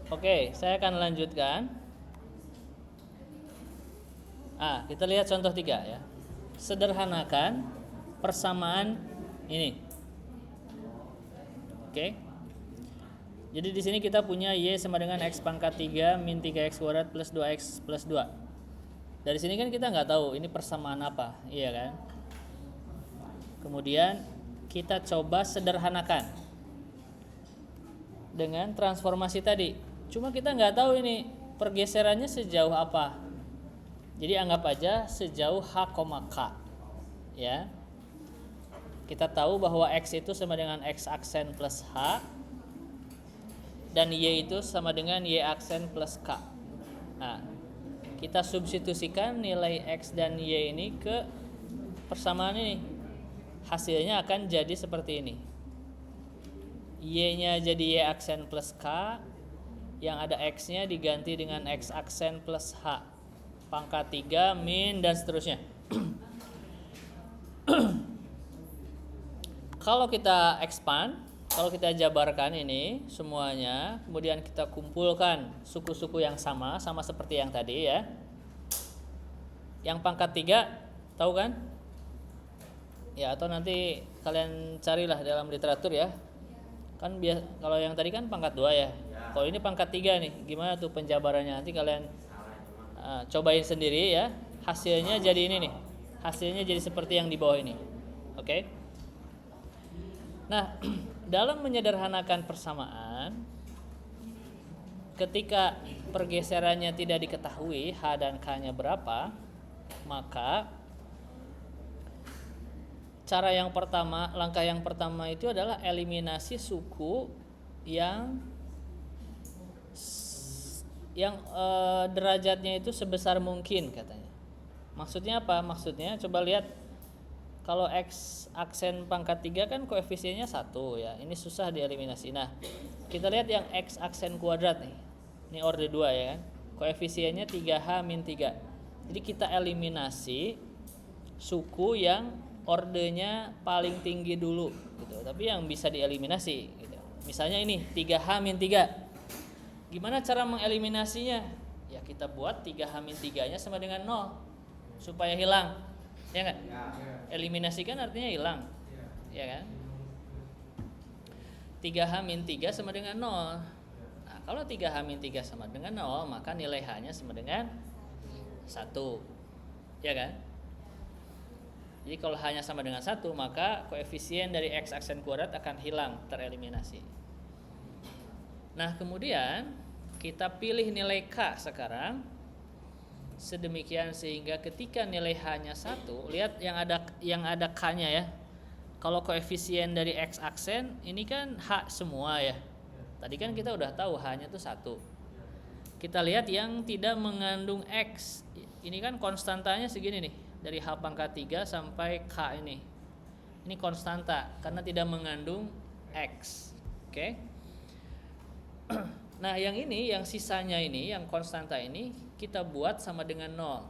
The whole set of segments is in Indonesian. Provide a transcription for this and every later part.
Oke, saya akan lanjutkan. Kita lihat contoh 3 ya. Sederhanakan persamaan ini. Oke. Jadi di sini kita punya y sama dengan x pangkat 3 min 3x kuadrat plus 2x plus 2. Dari sini kan kita nggak tahu ini persamaan apa, iya kan? Kemudian kita coba sederhanakan dengan transformasi tadi. Cuma kita nggak tahu ini pergeserannya sejauh apa. Jadi anggap aja sejauh h, k, ya. Kita tahu bahwa x itu sama dengan x aksen plus h dan y itu sama dengan y aksen plus k. Nah, kita substitusikan nilai x dan y ini ke persamaan ini. Hasilnya akan jadi seperti ini. Y-nya jadi y aksen plus k, yang ada x-nya diganti dengan x aksen plus h pangkat 3 min dan seterusnya. Kalau kita expand, kalau kita jabarkan ini semuanya, kemudian kita kumpulkan suku-suku yang sama seperti yang tadi ya. Yang pangkat 3 tahu kan? Ya, atau nanti kalian carilah dalam literatur ya. Kan kalau yang tadi kan pangkat 2 ya. Kalau ini pangkat 3 nih, gimana tuh penjabarannya? Nanti kalian cobain sendiri ya. Hasilnya jadi ini nih. Hasilnya jadi seperti yang di bawah ini. Oke? Nah, dalam menyederhanakan persamaan, ketika pergeserannya tidak diketahui h dan k-nya berapa, maka langkah yang pertama itu adalah eliminasi suku yang derajatnya itu sebesar mungkin katanya. Maksudnya apa? Maksudnya coba lihat, kalau x aksen pangkat 3 kan koefisiennya 1 ya. Ini susah dieliminasi. Nah, kita lihat yang x aksen kuadrat nih. Ini orde 2 ya kan. Koefisiennya 3h min 3. Jadi kita eliminasi suku yang ordenya paling tinggi dulu gitu. Tapi yang bisa dieliminasi gitu. Misalnya ini 3h min 3. Gimana cara mengeliminasinya? Ya kita buat 3h min 3-nya sama dengan 0 supaya hilang. Ya kan? Eliminasi kan artinya hilang. Ya kan? 3h min 3 sama dengan 0. Nah, kalau 3h min 3 sama dengan 0, maka nilai h-nya sama dengan 1. Ya kan? Jadi kalau hanya sama dengan 1, maka koefisien dari x aksen kuadrat akan hilang, tereliminasi. Nah, kemudian kita pilih nilai k sekarang sedemikian sehingga ketika nilai h-nya 1, lihat yang ada k-nya ya. Kalau koefisien dari x aksen ini kan h semua ya. Tadi kan kita udah tahu h-nya tuh 1. Kita lihat yang tidak mengandung x. Ini kan konstantanya segini nih. Dari h pangkat 3 sampai k ini. Ini konstanta karena tidak mengandung x. Oke. Nah, yang ini, yang sisanya ini, yang konstanta ini kita buat sama dengan 0.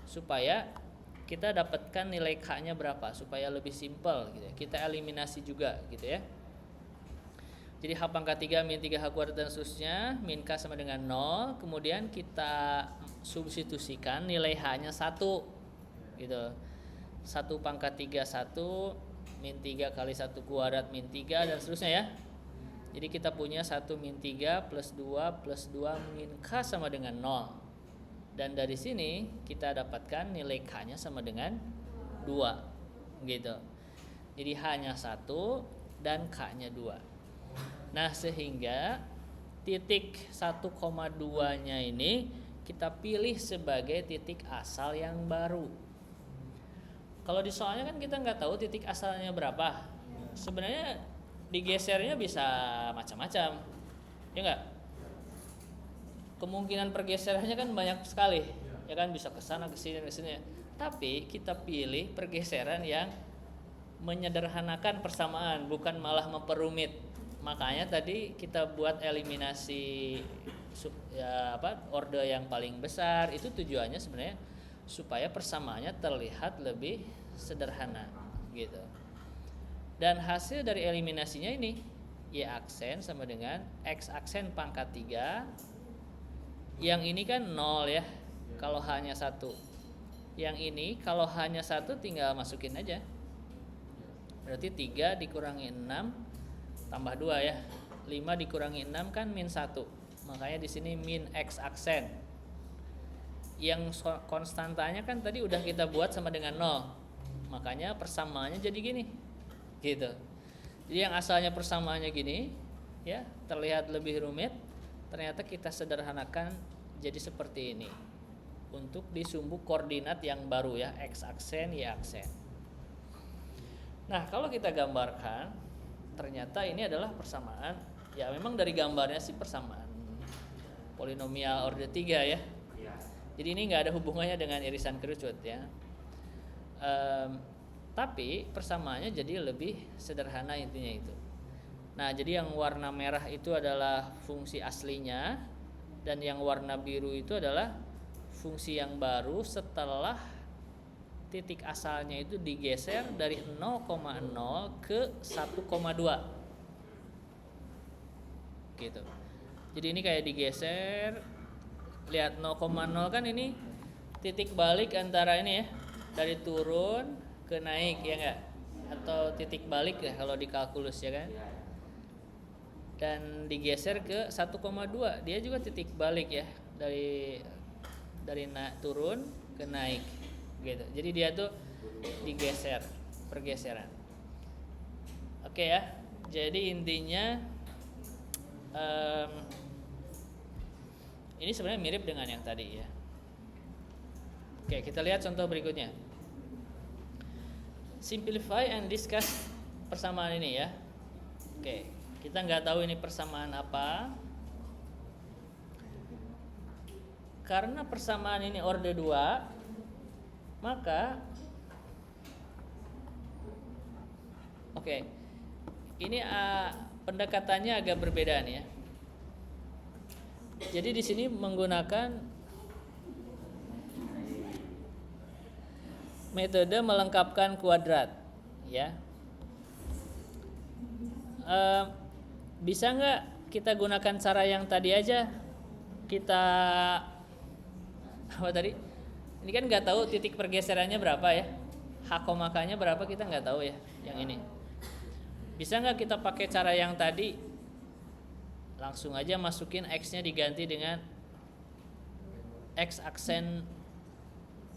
Supaya kita dapatkan nilai k-nya berapa, supaya lebih simpel gitu ya. Kita eliminasi juga gitu ya. Jadi h pangkat 3 min 3h kuadrat dan seterusnya, min k sama dengan 0. Kemudian kita substitusikan nilai h-nya 1 gitu. 1 pangkat 3 1 min 3 kali 1 kuadrat min 3 dan seterusnya ya. Jadi kita punya 1 min 3 plus 2 plus 2 min k sama dengan 0. Dan dari sini kita dapatkan nilai k-nya sama dengan 2 gitu. Jadi h-nya 1 dan k-nya 2. Nah, sehingga titik 1,2-nya ini kita pilih sebagai titik asal yang baru. Kalau di soalnya kan kita nggak tahu titik asalnya berapa. Sebenarnya digesernya bisa macam-macam, ya nggak? Kemungkinan pergeserannya kan banyak sekali, ya kan, bisa ke sana, ke sini, ke sini. Tapi kita pilih pergeseran yang menyederhanakan persamaan, bukan malah memperumit. Makanya tadi kita buat eliminasi orde yang paling besar. Itu tujuannya sebenarnya supaya persamaannya terlihat lebih sederhana gitu. Dan hasil dari eliminasinya ini Y aksen sama dengan X aksen pangkat 3. Yang ini kan 0 ya, kalau hanya 1. Yang ini kalau hanya 1 tinggal masukin aja. Berarti 3 dikurangi 6 tambah 2 ya. 5 dikurangi 6 kan min 1. Makanya di sini min X aksen. Yang konstantanya kan tadi udah kita buat sama dengan 0. Makanya persamaannya jadi gini. Gitu. Jadi yang asalnya persamaannya gini, ya, terlihat lebih rumit, ternyata kita sederhanakan jadi seperti ini. Untuk di sumbu koordinat yang baru ya, X aksen, Y aksen. Nah, kalau kita gambarkan, ternyata ini adalah persamaan. Ya, memang dari gambarnya sih persamaan polinomial order 3 ya. Jadi ini nggak ada hubungannya dengan irisan kerucut ya. Tapi persamaannya jadi lebih sederhana intinya itu. Nah, jadi yang warna merah itu adalah fungsi aslinya, dan yang warna biru itu adalah fungsi yang baru setelah titik asalnya itu digeser dari 0,0 ke 1,2 gitu. Jadi ini kayak digeser, lihat 0,0 kan ini titik balik antara ini ya, dari turun ke naik ya enggak, atau titik balik ya kalau di kalkulus ya kan. Dan digeser ke 1,2, dia juga titik balik ya, dari turun ke naik gitu. Jadi dia tuh digeser, pergeseran. Oke ya. Jadi intinya ini sebenarnya mirip dengan yang tadi ya. Oke, kita lihat contoh berikutnya. Simplify and discuss persamaan ini ya. Oke, kita nggak tahu ini persamaan apa. Karena persamaan ini order 2, maka ini pendekatannya agak berbeda nih ya. Jadi di sini menggunakan metode melengkapkan kuadrat, ya. Bisa nggak kita gunakan cara yang tadi aja? Kita apa tadi? Ini kan nggak tahu titik pergeserannya berapa ya, H,nya berapa kita nggak tahu ya. Yang ini bisa nggak kita pakai cara yang tadi? Langsung aja masukin X-nya diganti dengan X aksen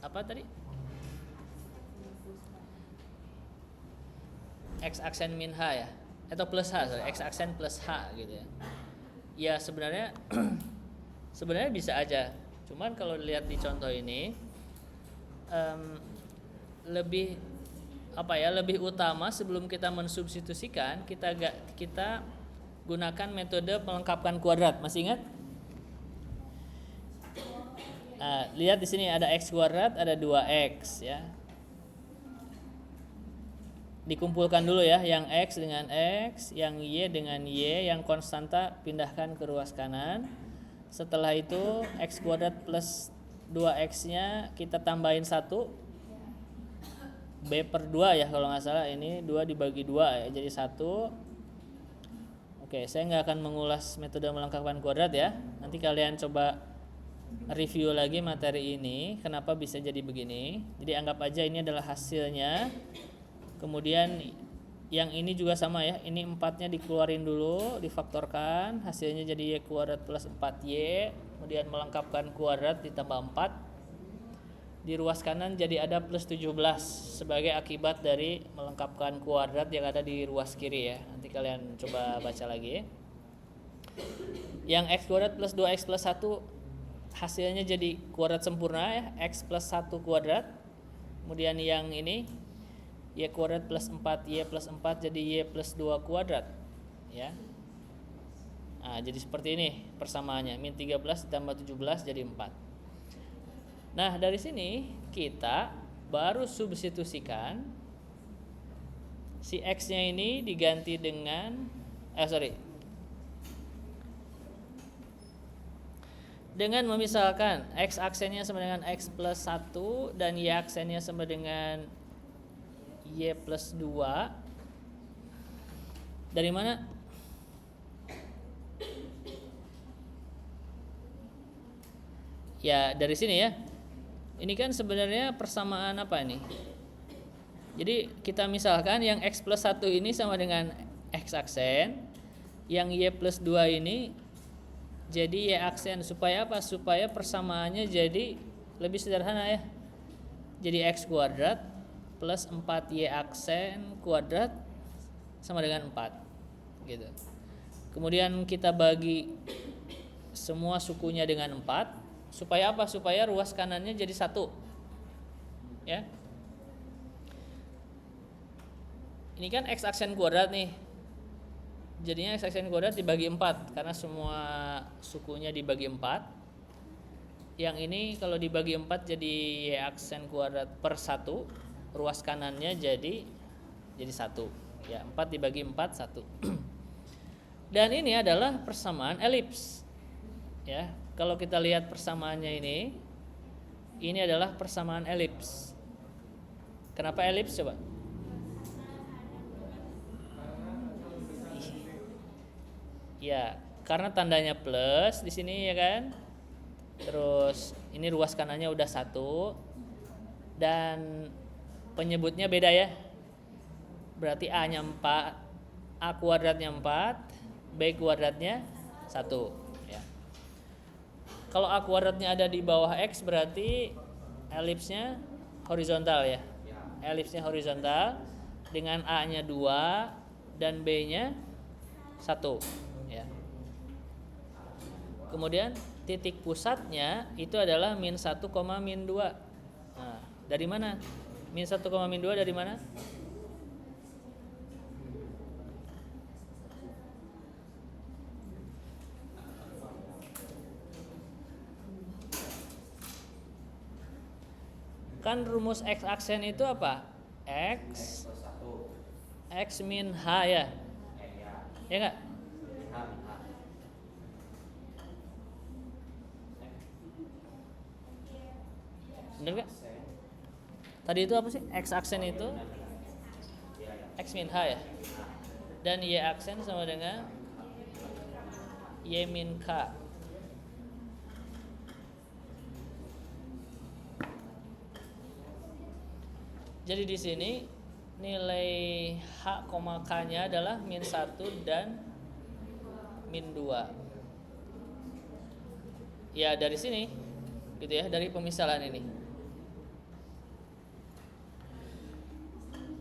apa tadi? X aksen min H ya, atau plus H, sorry. X aksen plus H gitu ya. Ya sebenarnya sebenarnya bisa aja. Cuman kalau lihat di contoh ini lebih lebih utama sebelum kita mensubstitusikan kita gunakan metode melengkapkan kuadrat. Masih ingat? Lihat di sini ada X kuadrat, ada 2X ya. Dikumpulkan dulu ya, yang X dengan X, yang Y dengan Y, yang konstanta pindahkan ke ruas kanan. Setelah itu X kuadrat plus 2X-nya kita tambahin 1, B per 2 ya kalau nggak salah, ini 2 dibagi 2 ya, jadi 1. Oke, saya nggak akan mengulas metode melengkapkan kuadrat ya. Nanti kalian coba review lagi materi ini, kenapa bisa jadi begini. Jadi anggap aja ini adalah hasilnya. Kemudian yang ini juga sama ya, ini 4-nya dikeluarin dulu, difaktorkan, hasilnya jadi Y kuadrat plus 4Y. Kemudian melengkapkan kuadrat ditambah 4. Di ruas kanan jadi ada plus 17 sebagai akibat dari melengkapkan kuadrat yang ada di ruas kiri ya. Nanti kalian coba baca lagi. Yang X kuadrat plus 2X plus 1 hasilnya jadi kuadrat sempurna ya, X plus 1 kuadrat. Kemudian yang ini Y kuadrat plus 4Y plus 4 jadi Y plus 2 kuadrat ya. Nah, jadi seperti ini persamaannya, min 13 ditambah 17 jadi 4. Nah, dari sini kita baru substitusikan si X-nya ini diganti dengan dengan memisalkan X aksennya sama dengan X plus 1 dan Y aksennya sama dengan Y plus 2. Dari mana? Ya dari sini ya. Ini kan sebenarnya persamaan apa nih? Jadi kita misalkan yang X plus 1 ini sama dengan X aksen, yang Y plus 2 ini jadi Y aksen. Supaya apa? Supaya persamaannya jadi lebih sederhana ya. Jadi X kuadrat plus 4Y aksen kuadrat sama dengan 4 gitu. Kemudian kita bagi semua sukunya dengan 4. Supaya apa? Supaya ruas kanannya jadi 1 ya. Ini kan X aksen kuadrat nih. Jadinya X aksen kuadrat dibagi 4 karena semua sukunya dibagi 4. Yang ini kalau dibagi 4 jadi Y aksen kuadrat per 1. Ruas kanannya jadi 1 ya. 4 dibagi 4 1. Dan ini adalah persamaan elips ya. Kalau kita lihat persamaannya ini adalah persamaan elips. Kenapa elips coba? Ya, karena tandanya plus di sini ya kan. Terus ini ruas kanannya udah 1 dan penyebutnya beda ya. Berarti A-nya 4, A kuadratnya 4, B kuadratnya 1 ya. Kalau A kuadratnya ada di bawah X berarti elipsnya horizontal ya. Elipsnya horizontal dengan A-nya 2 dan B-nya 1 ya. Kemudian titik pusatnya itu adalah min 1, min 2. Nah, dari mana? Min 1, min 2 dari mana? Kan rumus X aksen itu apa? X min H ya. Ya enggak? Bener gak? Tadi itu apa sih? X aksen itu X min H ya. Dan Y aksen sama dengan Y min K. Jadi di sini nilai H, K-nya adalah min 1 dan min 2. Ya dari sini gitu ya, dari pemisalan ini.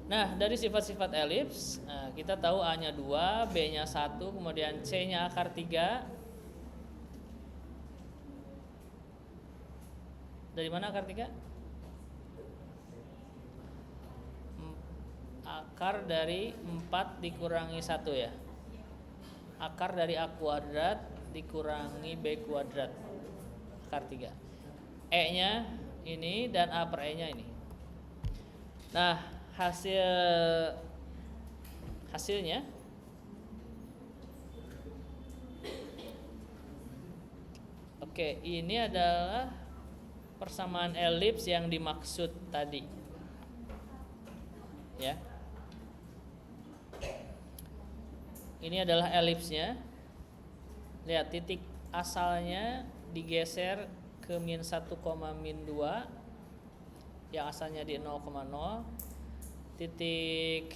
Nah, dari sifat-sifat elips, nah, kita tahu A-nya 2, B-nya 1, kemudian C-nya akar 3. Dari mana akar 3? Akar dari 4 dikurangi 1 ya. Akar dari A kuadrat dikurangi B kuadrat. Akar 3. E-nya ini dan A per E-nya ini. Nah, hasilnya oke, ini adalah persamaan elips yang dimaksud tadi ya. Ini adalah elipsnya. Lihat titik asalnya digeser ke min 1, min 2 yang asalnya di 0,0. Titik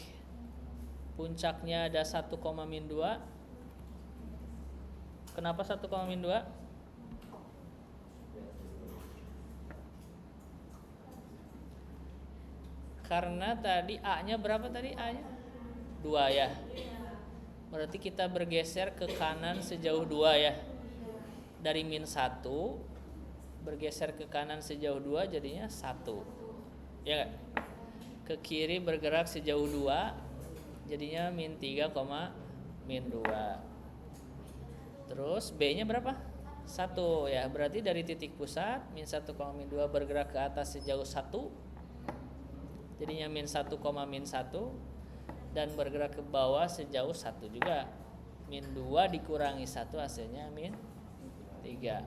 puncaknya ada 1, min 2. Kenapa 1, min 2? Karena tadi A-nya berapa tadi? A-nya 2 ya. Berarti kita bergeser ke kanan sejauh 2 ya. Dari min 1 bergeser ke kanan sejauh 2 jadinya 1. Ya gak? Ke kiri bergerak sejauh 2 jadinya min 3, min 2. Terus B-nya berapa? 1 ya. Berarti dari titik pusat min 1, min 2 bergerak ke atas sejauh 1 jadinya min 1, min 1 dan bergerak ke bawah sejauh 1 juga. Min 2 dikurangi 1 hasilnya min 3.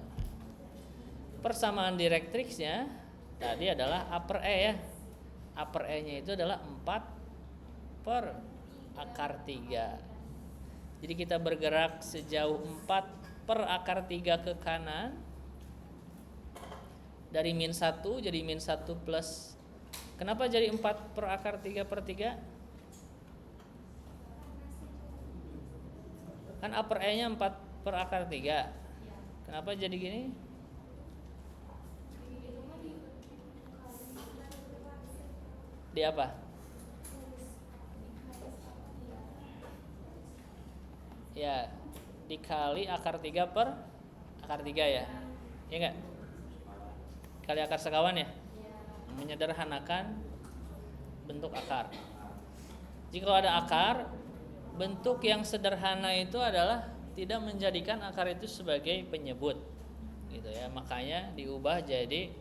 Persamaan direktriksnya tadi adalah A per E ya. A per E-nya itu adalah 4 per akar 3. Jadi kita bergerak sejauh 4 per akar 3 ke kanan Dari min 1 jadi min 1 plus. Kenapa jadi 4 per akar 3/3? Kan upper E nya 4 per akar 3. Kenapa jadi gini? Di apa? Ya, dikali akar 3 per akar 3 ya. Ya enggak? Kali akar sekawan ya. Menyederhanakan bentuk akar. Jika ada akar, bentuk yang sederhana itu adalah tidak menjadikan akar itu sebagai penyebut, gitu ya. Makanya diubah jadi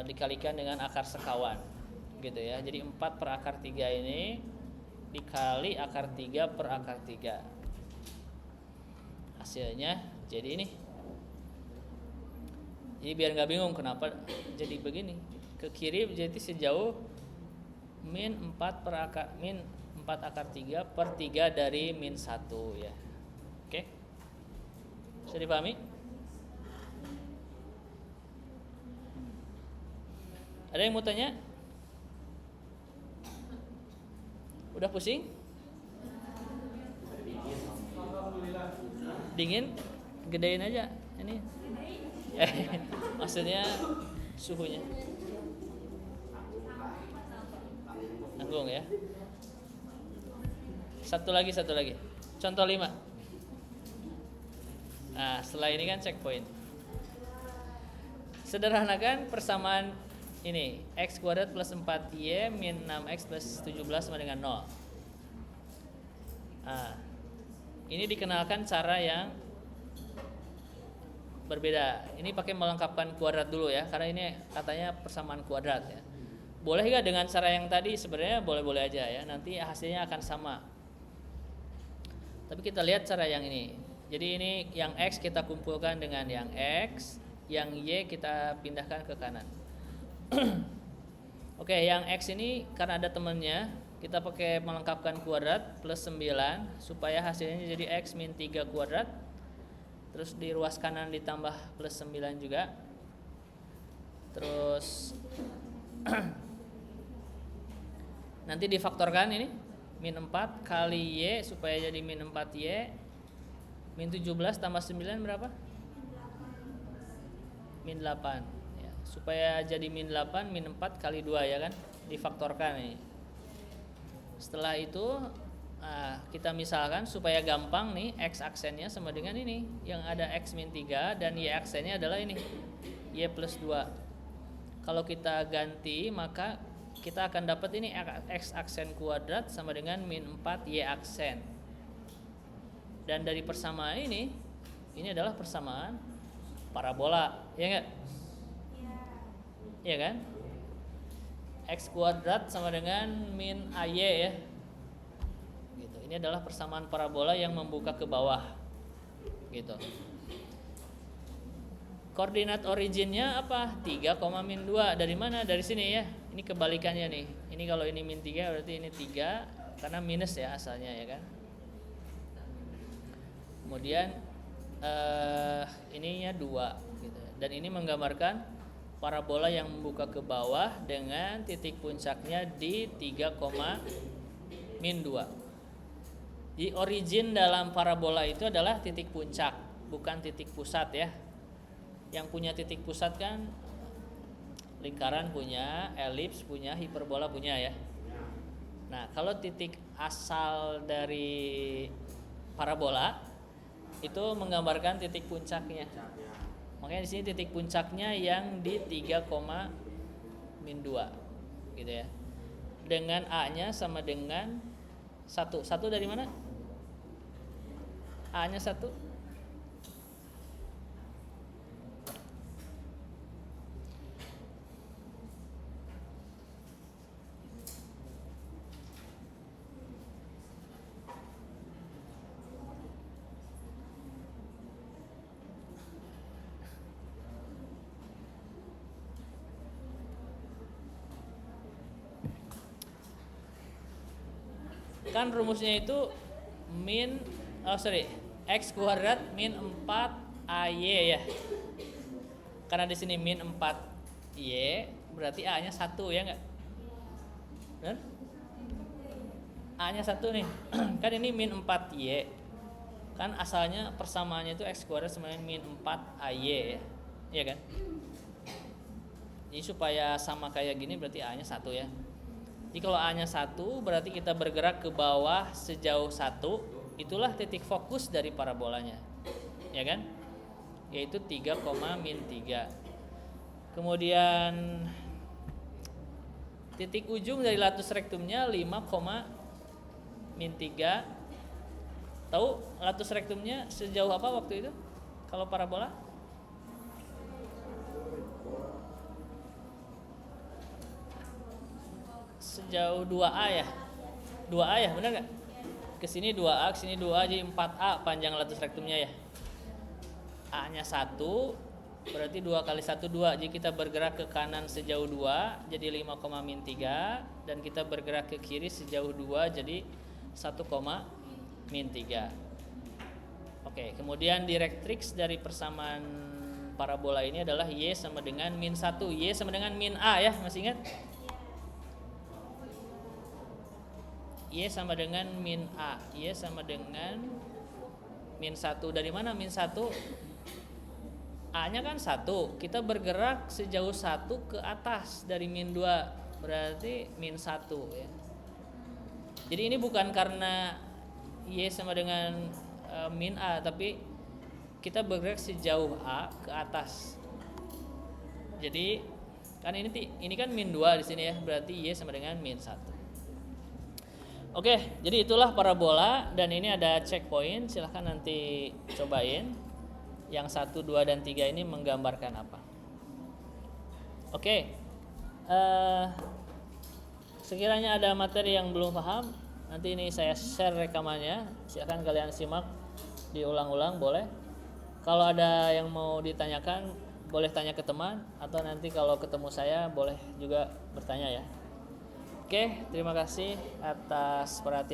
dikalikan dengan akar sekawan, gitu ya. Jadi 4 per akar 3 ini dikali akar 3 per akar 3. Hasilnya jadi ini. Jadi biar nggak bingung kenapa jadi begini. Ke kiri jadi sejauh min 4 per akar 3 per 3 dari min 1 ya. Oke. Bisa dipahami? Ada yang mau tanya? Udah pusing? Dingin? Gedein aja ini. Maksudnya suhunya. Nanggung ya. Satu lagi. Contoh 5. Nah, setelah ini kan checkpoint. Sederhanakan persamaan ini, x kuadrat plus 4y min 6x plus 17 sama dengan 0. Nah, ini dikenalkan cara yang berbeda. Ini pakai melengkapkan kuadrat dulu ya, karena ini katanya persamaan kuadrat ya. Boleh gak dengan cara yang tadi? Sebenarnya boleh-boleh aja ya, nanti hasilnya akan sama. Tapi kita lihat cara yang ini. Jadi ini yang X kita kumpulkan dengan yang X, yang Y kita pindahkan ke kanan. Oke, yang X ini karena ada temannya, kita pakai melengkapkan kuadrat plus 9 supaya hasilnya jadi X min 3 kuadrat. Terus di ruas kanan ditambah plus 9 juga. Terus nanti difaktorkan ini min 4 kali Y supaya jadi min 4Y. Min 17 tambah 9 berapa? Min 8 ya. Supaya jadi min 8, min 4 kali 2 ya kan. Difaktorkan ini. Setelah itu kita misalkan supaya gampang nih, X aksennya sama dengan ini. Yang ada X min 3 dan Y aksennya adalah ini, Y plus 2. Kalau kita ganti maka kita akan dapat ini X aksen kuadrat sama dengan min 4 Y aksen. Dan dari persamaan ini adalah persamaan parabola, ya enggak? Iya kan? X kuadrat sama dengan min AY ya. Gitu. Ini adalah persamaan parabola yang membuka ke bawah. Gitu. Koordinat originnya apa? 3, min 2. Dari mana? Dari sini ya. Ini kebalikannya nih. Ini kalau ini min 3 berarti ini 3 karena minus ya asalnya ya kan. Kemudian ininya 2 gitu. Dan ini menggambarkan parabola yang membuka ke bawah dengan titik puncaknya di 3, min 2. Di origin dalam parabola itu adalah titik puncak, bukan titik pusat ya. Yang punya titik pusat kan lingkaran punya, elips punya, hiperbola punya ya. Nah, kalau titik asal dari parabola itu menggambarkan titik puncaknya. Makanya di sini titik puncaknya yang di 3, min 2 gitu ya. Dengan A-nya sama dengan 1. 1 dari mana? A-nya 1. Kan rumusnya itu X kuadrat min 4 AY ya. Karena di sini min 4Y, berarti A-nya 1 ya enggak? Benar? A-nya 1 nih. Kan ini min 4Y. Kan asalnya persamaannya itu X kuadrat sama dengan min 4AY ya. Iya kan? Jadi supaya sama kayak gini berarti A-nya 1 ya. Jadi kalau A-nya 1 berarti kita bergerak ke bawah sejauh 1. Itulah titik fokus dari parabolanya. Ya kan? Yaitu 3, min 3. Kemudian titik ujung dari latus rektumnya 5, min 3. Tahu latus rektumnya sejauh apa waktu itu? Kalau parabola? Sejauh 2A ya. 2A ya, benar nggak? Kesini 2A, kesini 2A, jadi 4A panjang latus rektumnya ya. A-nya 1, berarti 2 kali 1 2. Jadi kita bergerak ke kanan sejauh 2, jadi 5, min 3. Dan kita bergerak ke kiri sejauh 2, jadi 1, min 3. Oke, kemudian direktrix dari persamaan parabola ini adalah Y sama dengan min 1. Y sama dengan min A ya, masih ingat? Y sama dengan min A. Y sama dengan min 1. Dari mana min 1? A-nya kan 1. Kita bergerak sejauh 1 ke atas dari min 2. Berarti min 1 ya. Jadi ini bukan karena Y sama dengan min A, tapi kita bergerak sejauh A ke atas. Jadi kan ini kan min 2 di sini ya. Berarti Y sama dengan min 1. Oke, jadi itulah parabola dan ini ada checkpoint. Silahkan nanti cobain. Yang 1, 2, dan 3 ini menggambarkan apa? Oke. Sekiranya ada materi yang belum paham, nanti ini saya share rekamannya. Silahkan kalian simak, diulang-ulang boleh. Kalau ada yang mau ditanyakan, boleh tanya ke teman, atau nanti kalau ketemu saya boleh juga bertanya ya. Oke, terima kasih atas perhatian.